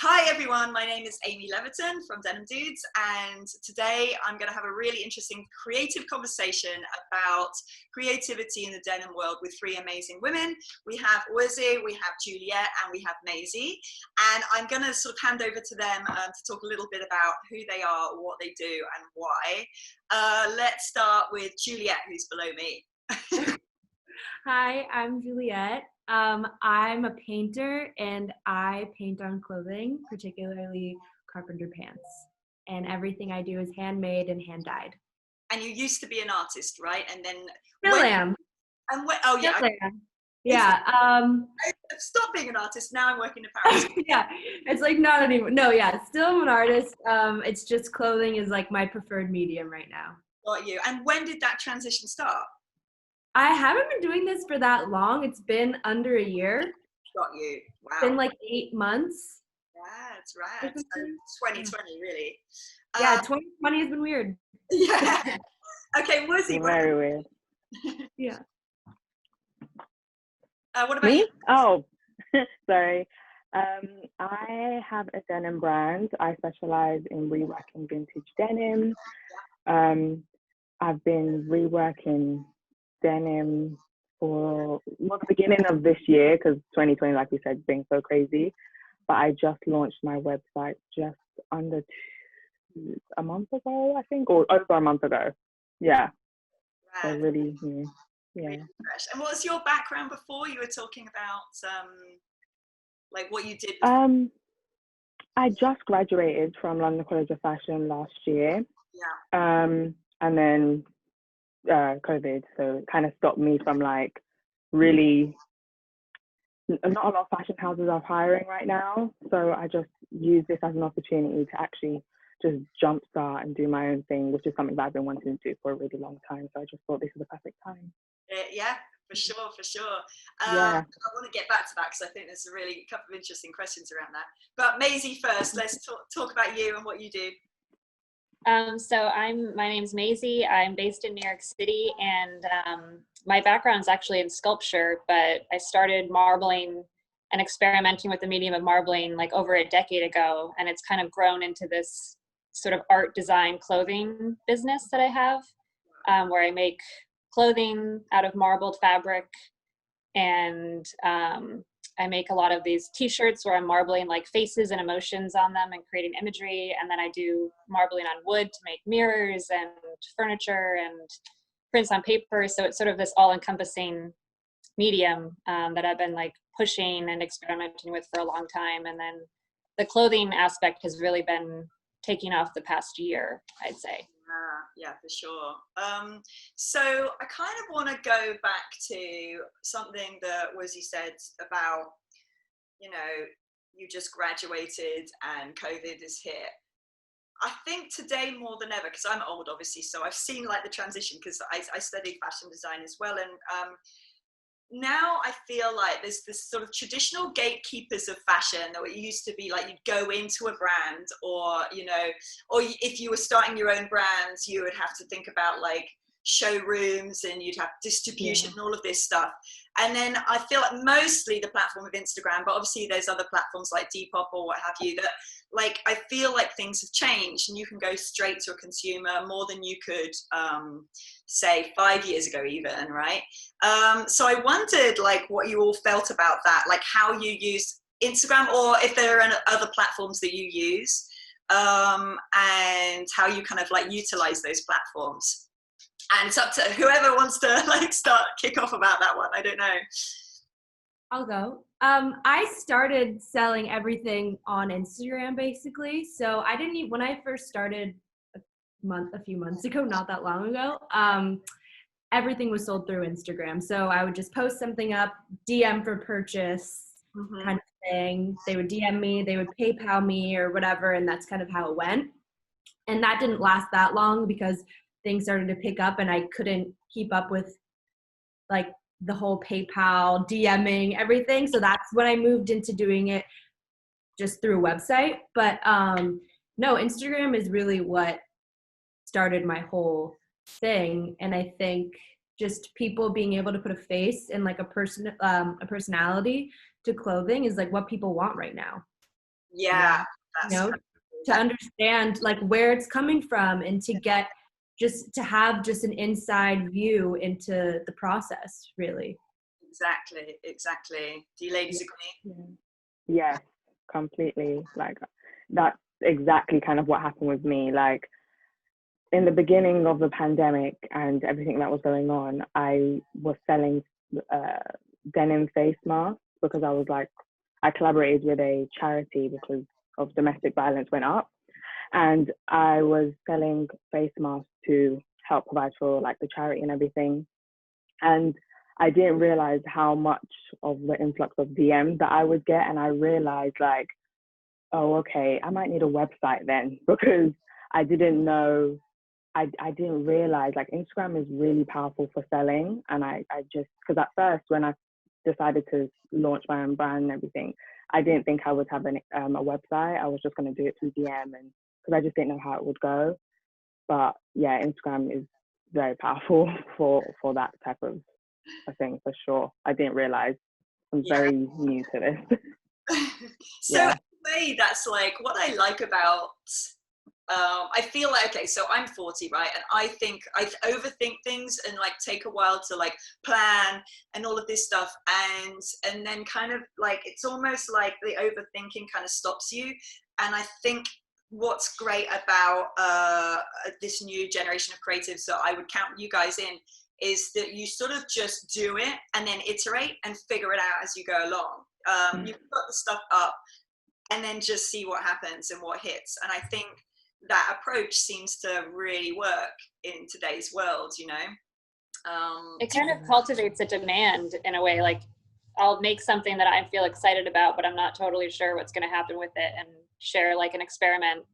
Hi everyone, my name is Amy Leviton from Denim Dudes, and today I'm going to have a really interesting creative conversation about creativity in the denim world with three amazing women. We have Wizzy, we have Juliette, and we have Maisie, and I'm going to sort of hand over to them to talk a little bit about who they are, what they do, and why. Let's start with Juliette, who's below me. Hi, I'm Juliette. I'm a painter and I paint on clothing, particularly carpenter pants. And everything I do is handmade and hand dyed. And you used to be an artist, right? And then Still am. Oh yeah. Still am. Yeah. I stopped being an artist. Now I'm working in Paris. Yeah. It's like not anymore. No, yeah. Still am an artist. It's just clothing is like my preferred medium right now. Got you. And when did that transition start? I haven't been doing this for that long. It's been under a year. Got you. Wow. It's been like 8 months. That's right. So 2020, really. Yeah, 2020 has been weird. Yeah. Okay, Wizzy. Very weird. Yeah. What about me? you? Oh, sorry. I have a denim brand. I specialize in reworking vintage denim. I've been reworking denim for the beginning of this year because 2020, like we said, being so crazy. But I just launched my website just under a month ago, I think, or over a month ago. Yeah. So really new. Yeah. Really fresh. And what was your background before? You were talking about like what you did. I just graduated from London College of Fashion last year. Yeah. And then COVID, so it kind of stopped me from like really, not a lot of fashion houses are hiring right now. So I just use this as an opportunity to actually just jumpstart and do my own thing, which is something that I've been wanting to do for a really long time. So I just thought this was the perfect time. Yeah, for sure. Yeah. I want to get back to that because I think there's a couple of interesting questions around that. But Maisie first, let's talk about you and what you do. So my name's Maisie. I'm based in New York City, and my background is actually in sculpture, but I started marbling and experimenting with the medium of marbling like over a decade ago, and it's kind of grown into this sort of art design clothing business that I have, where I make clothing out of marbled fabric, and I make a lot of these t-shirts where I'm marbling like faces and emotions on them and creating imagery. And then I do marbling on wood to make mirrors and furniture and prints on paper. So it's sort of this all-encompassing medium that I've been like pushing and experimenting with for a long time. And then the clothing aspect has really been taking off the past year, I'd say. Yeah, for sure. So I kind of want to go back to something that Wizzy said about, you just graduated and COVID is here. I think today more than ever, because I'm old, obviously, so I've seen like the transition because I studied fashion design as well. And now I feel like there's this sort of traditional gatekeepers of fashion that it used to be like you'd go into a brand or if you were starting your own brands, you would have to think about like showrooms and you'd have distribution and all of this stuff. And then I feel like mostly the platform of Instagram, but obviously there's other platforms like Depop or what have you that like, I feel like things have changed and you can go straight to a consumer more than you could say 5 years ago even, right? So I wondered like what you all felt about that, like how you use Instagram or if there are other platforms that you use and how you kind of like utilize those platforms. And it's up to whoever wants to like kick off about that one. I don't know. I'll go. I started selling everything on Instagram basically. So I didn't even, when I first started a few months ago, not that long ago, everything was sold through Instagram. So I would just post something up, DM for purchase kind of thing. They would DM me, they would PayPal me or whatever. And that's kind of how it went. And that didn't last that long because things started to pick up and I couldn't keep up with like the whole PayPal, DMing, everything. So that's when I moved into doing it just through a website. But no, Instagram is really what started my whole thing. And I think just people being able to put a face and like a personality to clothing is like what people want right now. Yeah, you that's know, to understand like where it's coming from and to get just to have just an inside view into the process, really. exactly. Do you ladies agree? Yeah. Yes, completely. Like that's exactly kind of what happened with me. Like in the beginning of the pandemic and everything that was going on, I was selling denim face masks because I was like, I collaborated with a charity because of domestic violence went up, and I was selling face masks to help provide for like the charity and everything. And I didn't realize how much of the influx of DMs that I would get, and I realized like, oh, okay, I might need a website then because I didn't know. I didn't realize like Instagram is really powerful for selling. And I just, because at first when I decided to launch my own brand and everything, I didn't think I would have a website. I was just going to do it through DM, and because I just didn't know how it would go. But yeah, Instagram is very powerful for that type of a thing for sure. I didn't realize. I'm very new to this. So Yeah. in a way, that's like what I like about I feel like, okay, so I'm 40, right? And I think I overthink things and like take a while to like plan and all of this stuff. And then kind of like, it's almost like the overthinking kind of stops you. And I think what's great about this new generation of creatives that I would count you guys in is that you sort of just do it and then iterate and figure it out as you go along. You've got the stuff up and then just see what happens and what hits. And I think that approach seems to really work in today's world, you know. It kind of cultivates a demand in a way. Like I'll make something that I feel excited about, but I'm not totally sure what's going to happen with it, and share like an experiment.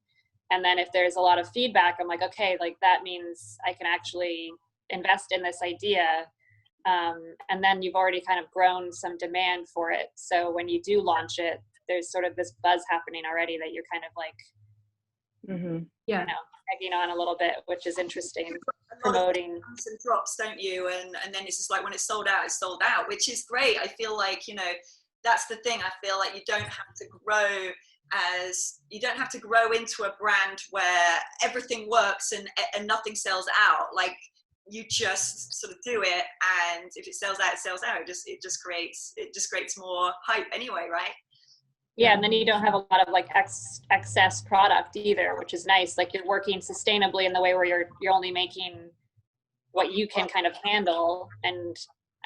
And then if there's a lot of feedback, I'm like, okay, like that means I can actually invest in this idea. And then you've already kind of grown some demand for it. So when you do launch it, there's sort of this buzz happening already that you're kind of like, Yeah, you know, egging on a little bit, which is interesting. Promoting some drops, don't you? And then it's just like when it's sold out, it's sold out, which is great. I feel like, you know, that's the thing. I feel like you don't have to grow into a brand where everything works and nothing sells out. Like you just sort of do it, and if it sells out, it sells out. It just creates more hype anyway, right? Yeah, and then you don't have a lot of like excess product either, which is nice. Like you're working sustainably in the way where you're only making what you can kind of handle. And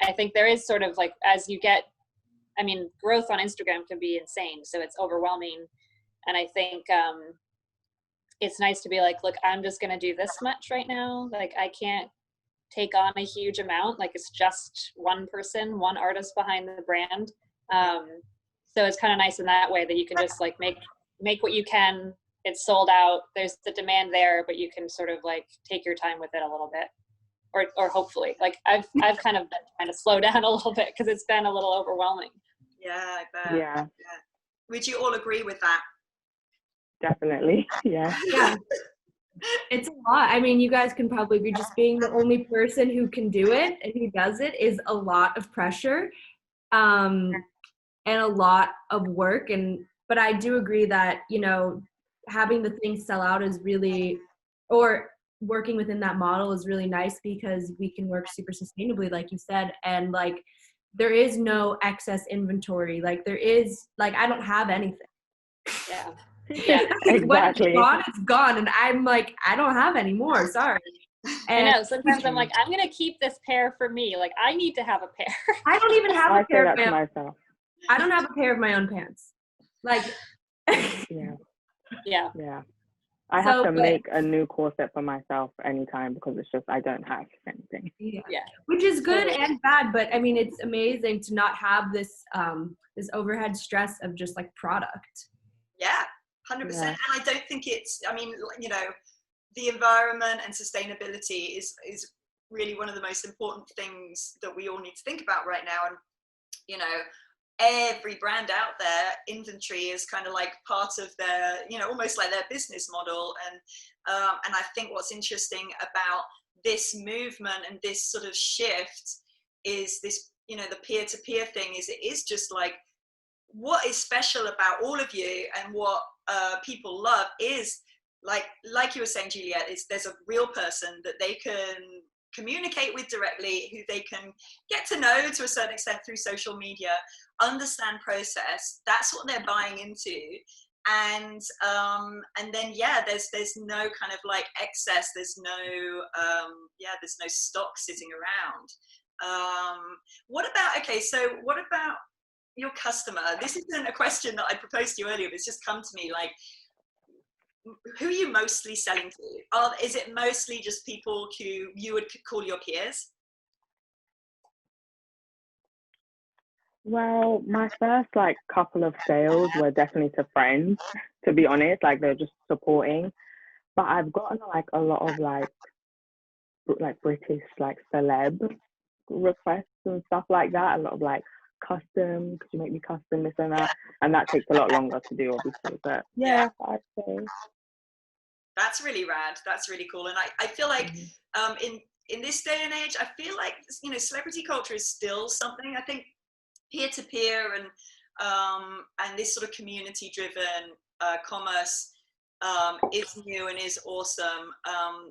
I think there is sort of like, as you get, I mean, growth on Instagram can be insane, so it's overwhelming. And I think it's nice to be like, look, I'm just going to do this much right now. Like I can't take on a huge amount. Like it's just one person, one artist behind the brand. So it's kind of nice in that way that you can just like make what you can. It's sold out. There's the demand there, but you can sort of like take your time with it a little bit, or hopefully. Like I've kind of been trying to slow down a little bit because it's been a little overwhelming. Yeah, I bet. Yeah. Would you all agree with that? Definitely. Yeah. yeah. It's a lot. I mean, you guys can probably agree, just being the only person who can do it and who does it is a lot of pressure. And a lot of work, but I do agree that, you know, having the things sell out is really, or working within that model is really nice because we can work super sustainably, like you said, and like there is no excess inventory. Like there is, like I don't have anything. Yeah. Exactly. When it's gone, and I'm like, I don't have any more. Sorry. And I know sometimes I'm like, I'm gonna keep this pair for me. Like I need to have a pair. I don't even have a pair of that to myself. I don't have a pair of my own pants. Like, yeah. I have to make a new corset for myself anytime because it's just I don't have anything. Yeah. Which is good and bad, but I mean it's amazing to not have this this overhead stress of just like product. Yeah, 100%. And I don't think it's. I mean, you know, the environment and sustainability is really one of the most important things that we all need to think about right now. And you know, every brand out there, inventory is kind of like part of their, you know, almost like their business model. And I think what's interesting about this movement and this sort of shift is this, you know, the peer-to-peer thing is it is just like what is special about all of you and what people love is like you were saying, Juliet, is there's a real person that they can communicate with directly, who they can get to know to a certain extent through social media, understand process. That's what they're buying into. And then there's no kind of like excess, there's no stock sitting around. What about your customer? This isn't a question that I proposed to you earlier, but it's just come to me. Like, who are you mostly selling to? Is it mostly just people who you would call your peers? Well, my first like couple of sales were definitely to friends, to be honest. Like they're just supporting. But I've gotten like a lot of like British like celeb requests and stuff like that. A lot of like custom, could you make me custom, this and that? And that takes a lot longer to do, obviously. But yeah, I'd say. That's really rad. That's really cool. And I feel like in this day and age, I feel like, you know, celebrity culture is still something. I think peer-to-peer and this sort of community-driven commerce is new and is awesome.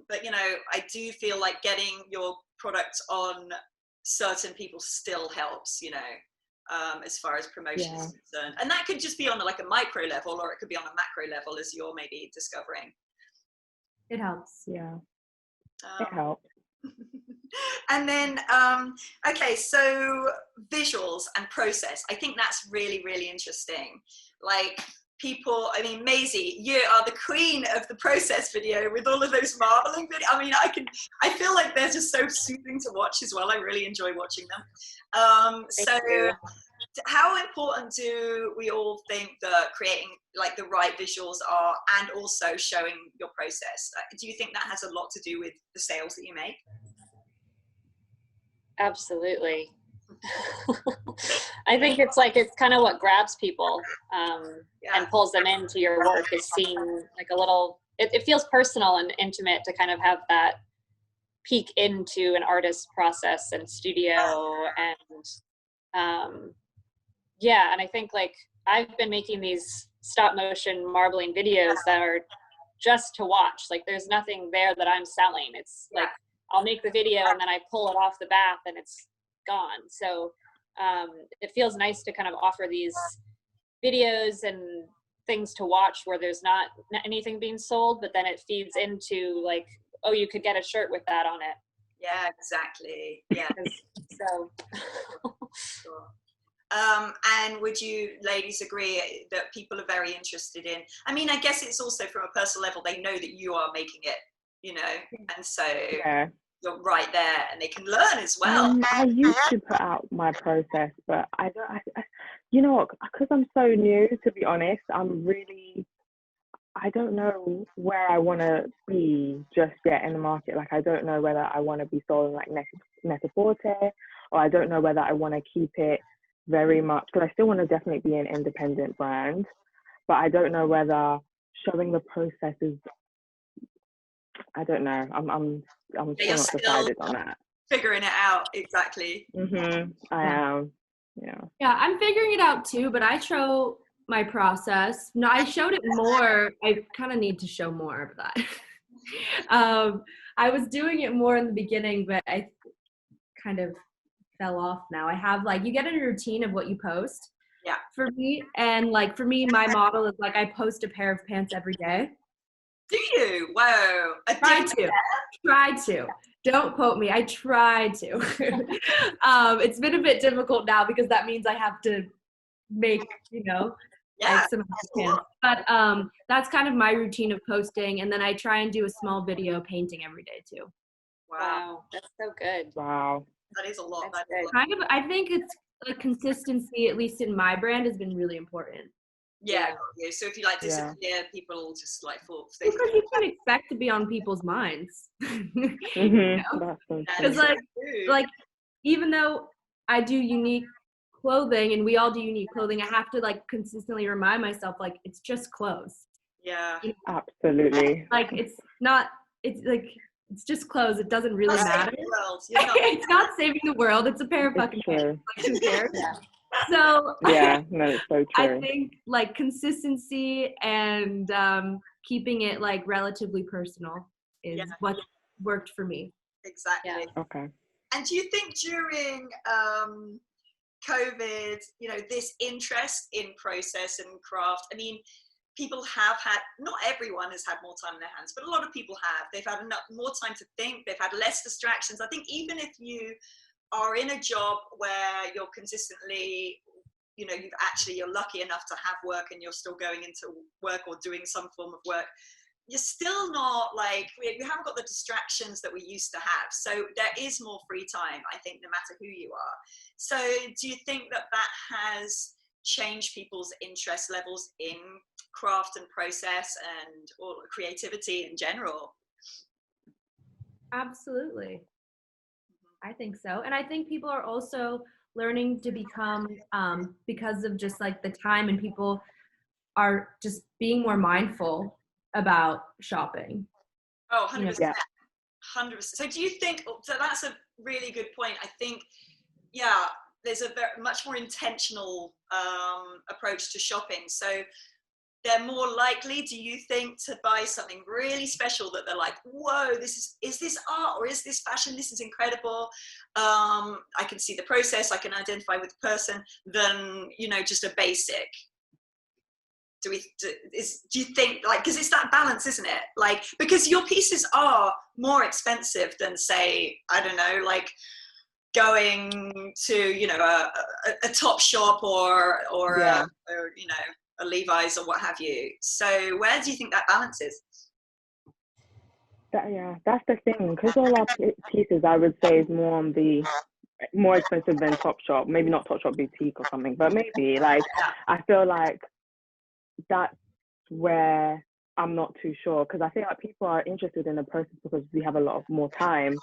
But, you know, I do feel like getting your product on certain people still helps, you know, as far as promotion is concerned. And that could just be on like a micro level, or it could be on a macro level, as you're maybe discovering. It helps. Yeah, it helps. And then, okay, so visuals and process. I think that's really, really interesting. Like people, I mean, Maisie, you are the queen of the process video with all of those marbling videos. I mean, I feel like they're just so soothing to watch as well. I really enjoy watching them. So how important do we all think that creating like the right visuals are, and also showing your process? Do you think that has a lot to do with the sales that you make? Absolutely. I think it's kind of what grabs people and pulls them into your work, is seeing like a little, it feels personal and intimate to kind of have that peek into an artist's process and studio. And and I think like I've been making these stop motion marbling videos that are just to watch. Like there's nothing there that I'm selling. It's like I'll make the video and then I pull it off the bath and it's gone. So it feels nice to kind of offer these videos and things to watch where there's not anything being sold, but then it feeds into like, oh, you could get a shirt with that on it. Yeah, exactly. Yeah. So sure. And would you ladies agree that people are very interested in, I mean, I guess it's also from a personal level, they know that you are making it, you know, and so you're right there and they can learn as well. I used to put out my process, but I you know what, because I'm so new, to be honest, I don't know where I want to be just yet in the market. Like, I don't know whether I want to be sold in like Net-a-Porter, or I don't know whether I want to keep it very much, because I still want to definitely be an independent brand, but I don't know whether showing the process is, I don't know. I'm still not decided on that. Figuring it out, exactly. I am. Yeah, I'm figuring it out too, but I show my process. No, I showed it more. I kind of need to show more of that. I was doing it more in the beginning, but I kind of fell off now. I have like, you get a routine of what you post. Yeah. For me, and like for me, my model is like I post a pair of pants every day. Do you? Whoa. Try to. Don't quote me. I try to. It's been a bit difficult now because that means I have to make, you know, like some pants. But that's kind of my routine of posting, and then I try and do a small video painting every day too. Wow, that's so good. Wow. That is a lot. Kind of, I think it's like consistency, at least in my brand, has been really important. Yeah. So if you like disappear, people will just like fall. Because you can't expect to be on people's minds. Because like even though I do unique clothing and we all do unique clothing, I have to like consistently remind myself like it's just clothes. Yeah. You know? Absolutely. Like it's like it's just clothes. It doesn't really matter. It's not saving the world. It's a pair of fucking pants. Like, who cares? So Yeah, no, it's so I true. think like consistency and keeping it like relatively personal is Yeah. what worked for me. Exactly. Yeah. Okay. And do you think during COVID, you know, this interest in process and craft, I mean, people have had, not everyone has had more time in their hands, but a lot of people have. They've had more time to think, they've had less distractions. I think even if you are in a job where you're consistently, you know, you're lucky enough to have work and you're still going into work or doing some form of work, you're still not like, we haven't got the distractions that we used to have. So there is more free time, I think, no matter who you are. So do you think that has changed people's interest levels in craft and process and or creativity in general? Absolutely. I think so. And I think people are also learning to become, because of just like the time, and people are just being more mindful about shopping. Oh, 100%. You know? Yeah. 100%. So do you think, so that's a really good point. I think, yeah, there's a much more intentional approach to shopping. So they're more likely, do you think, to buy something really special that they're like, whoa, is this art or is this fashion? This is incredible. I can see the process, I can identify with the person, than, you know, just a basic. Do you think, like, because it's that balance, isn't it? Like, because your pieces are more expensive than, say, I don't know, like going to, you know, a Top Shop or Yeah. you know, a Levi's or what have you. So where do you think that balance is? That's the thing. Because all our pieces, I would say, is more expensive than Topshop. Maybe not Topshop boutique or something, but maybe like I feel like that's where I'm not too sure, because I feel like people are interested in the process because we have a lot of more time.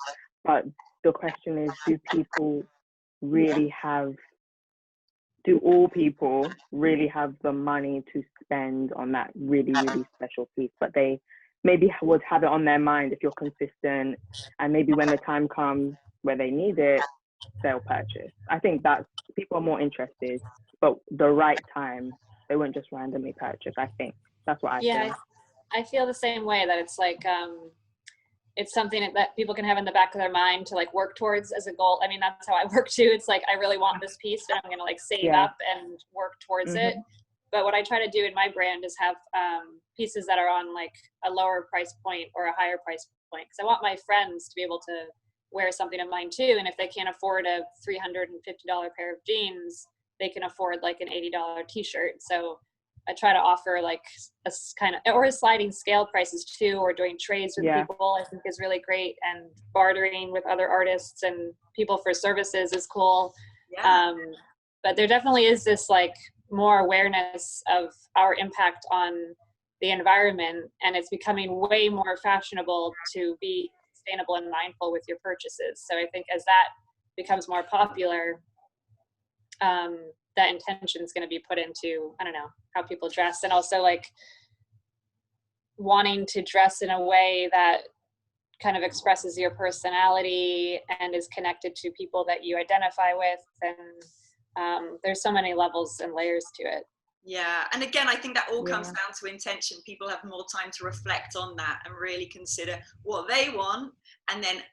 But the question is, do all people really have the money to spend on that really, really special piece? But they maybe would have it on their mind if you're consistent, and maybe when the time comes where they need it, they'll purchase. I think that people are more interested, but the right time, they won't just randomly purchase. I think that's what I think. I feel the same way, that it's like it's something that people can have in the back of their mind to like work towards as a goal. I mean, that's how I work too. It's like, I really want this piece, but I'm going to like save up and work towards it. But what I try to do in my brand is have pieces that are on like a lower price point or a higher price point. Because I want my friends to be able to wear something of mine too. And if they can't afford a $350 pair of jeans, they can afford like an $80 t-shirt. So I try to offer like a kind of, or sliding scale prices too, or doing trades with people, I think is really great. And bartering with other artists and people for services is cool. But there definitely is this like more awareness of our impact on the environment, and it's becoming way more fashionable to be sustainable and mindful with your purchases. So I think as that becomes more popular, that intention is going to be put into, I don't know, how people dress, and also like wanting to dress in a way that kind of expresses your personality and is connected to people that you identify with. And there's so many levels and layers to it. Yeah, and again, I think that all comes down to intention. People have more time to reflect on that and really consider what they want, and then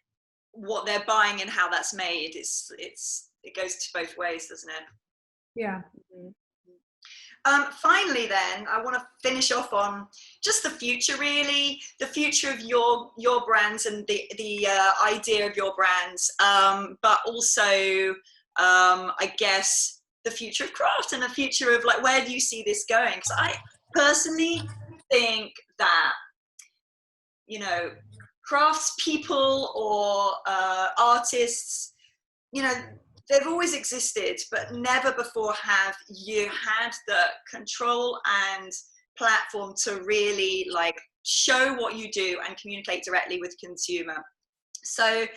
what they're buying and how that's made. It goes to both ways, doesn't it? Yeah. Finally, then, I want to finish off on just the future, really, the future of your brands and the idea of your brands, but also, I guess, the future of craft and the future of like, where do you see this going? Because I personally think that, you know, craftspeople or artists, you know, they've always existed, but never before have you had the control and platform to really like show what you do and communicate directly with consumer. So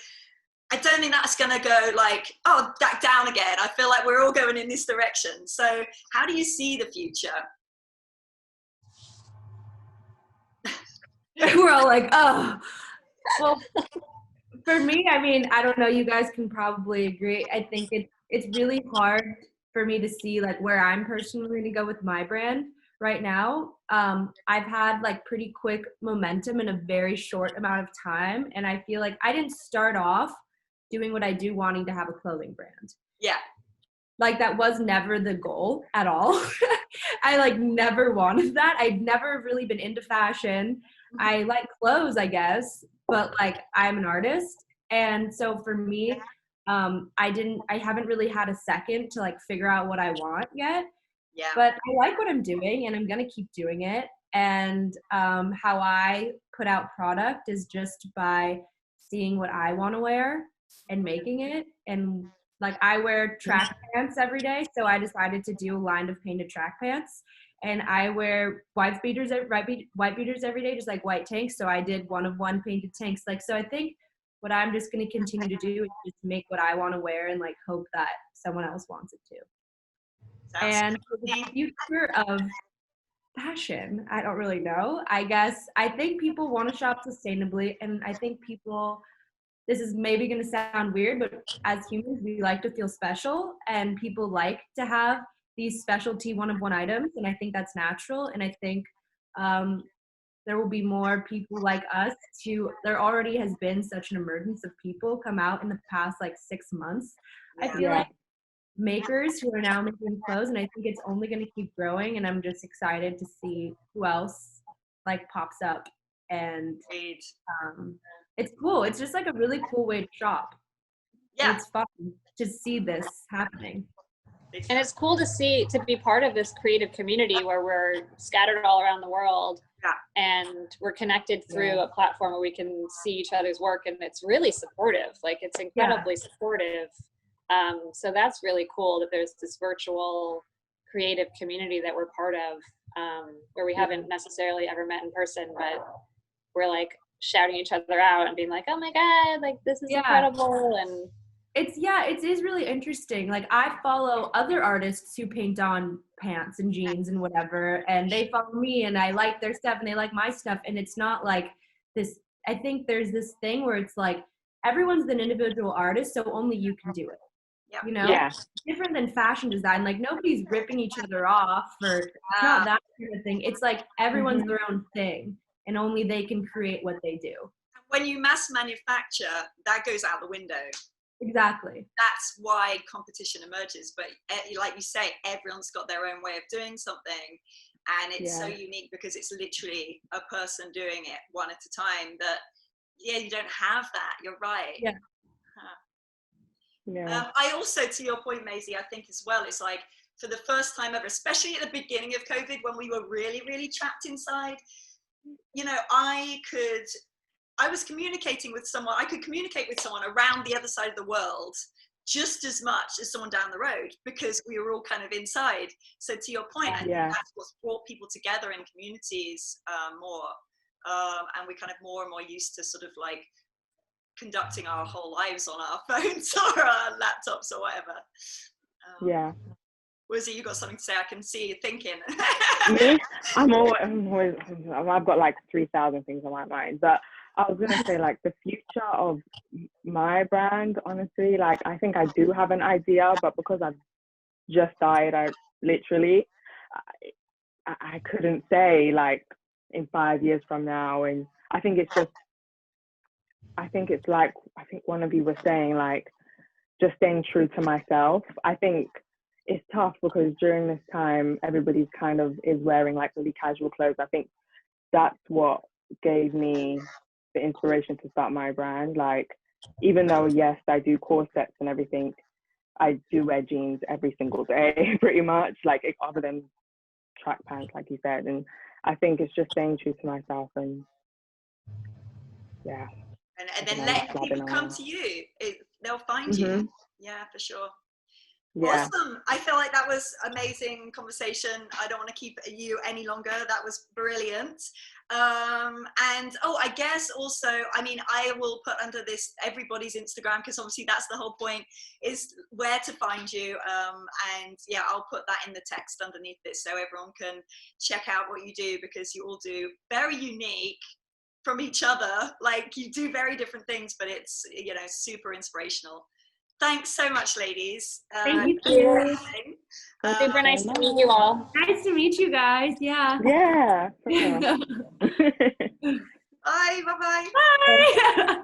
I don't think that's going to go like, oh, back down again. I feel like we're all going in this direction. So how do you see the future? We're all like, oh, well, for me, I mean, I don't know, you guys can probably agree. I think it's really hard for me to see like where I'm personally going to go with my brand right now. I've had like pretty quick momentum in a very short amount of time. And I feel like I didn't start off doing what I do wanting to have a clothing brand. Yeah. Like that was never the goal at all. I like never wanted that. I'd never really been into fashion. I like clothes, I guess, but like I'm an artist. And so for me, I haven't really had a second to like figure out what I want yet. Yeah. But I like what I'm doing and I'm going to keep doing it. And how I put out product is just by seeing what I want to wear and making it. And like I wear track pants every day, so I decided to do a line of painted track pants. And I wear white beaters every day, just like white tanks. So I did one of one painted tanks. Like, so I think what I'm just going to continue to do is just make what I want to wear and like hope that someone else wants it too. And for the future of fashion, I don't really know. I think people want to shop sustainably, and I think people, this is maybe going to sound weird, but as humans, we like to feel special, and people like to have these specialty one-of-one items, and I think that's natural, and I think there will be more people like us there already has been such an emergence of people come out in the past like 6 months. I feel like makers who are now making clothes, and I think it's only going to keep growing, and I'm just excited to see who else like pops up. And it's cool. It's just like a really cool way to shop. Yeah. And it's fun to see this happening. And it's cool to be part of this creative community where we're scattered all around the world. Yeah. And we're connected through a platform where we can see each other's work, and it's really supportive. Like it's incredibly supportive. So that's really cool that there's this virtual creative community that we're part of, where we haven't necessarily ever met in person, but we're like shouting each other out and being like, oh my God, like this is incredible. And it is really interesting. Like I follow other artists who paint on pants and jeans and whatever, and they follow me and I like their stuff and they like my stuff. And it's not like this, I think there's this thing where it's like, everyone's an individual artist, so only you can do it. Yeah. You know, different than fashion design. Like nobody's ripping each other off, or it's not that kind of thing. It's like everyone's their own thing, and only they can create what they do. When you mass manufacture, that goes out the window. Exactly. That's why competition emerges. But like you say, everyone's got their own way of doing something, and it's so unique because it's literally a person doing it one at a time. That you don't have that. You're right. Yeah. I also, to your point, Maisie, I think as well, it's like for the first time ever, especially at the beginning of COVID, when we were really, really trapped inside, you know, I was communicating with someone, I could communicate with someone around the other side of the world just as much as someone down the road because we were all kind of inside. So to your point, I think that's what's brought people together in communities more. And we're kind of more and more used to sort of like conducting our whole lives on our phones or our laptops or whatever. Wizzy, you got something to say? I can see you thinking. Me? I've got like 3,000 things on my mind, but I was gonna say like the future of my brand, honestly, like I think I do have an idea, but because I've just started, I couldn't say like in 5 years from now. And I think one of you was saying like just staying true to myself. I think it's tough because during this time everybody's kind of is wearing like really casual clothes. I think that's what gave me the inspiration to start my brand. Like even though yes, I do corsets and everything, I do wear jeans every single day pretty much, like other than track pants like you said. And I think it's just staying true to myself and and then letting people come to you. They'll find you. Yeah, for sure. Awesome. I feel like that was amazing conversation. I don't want to keep you any longer. That was brilliant. And I guess also, I mean, I will put under this everybody's Instagram, because obviously that's the whole point, is where to find you. And I'll put that in the text underneath this so everyone can check out what you do, because you all do very unique from each other. Like you do very different things, but it's, you know, super inspirational. thanks so much, ladies. Thank you. Amazing. Super nice to meet you all. Nice to meet you guys. Yeah. Yeah. For sure. Bye. Bye. Bye.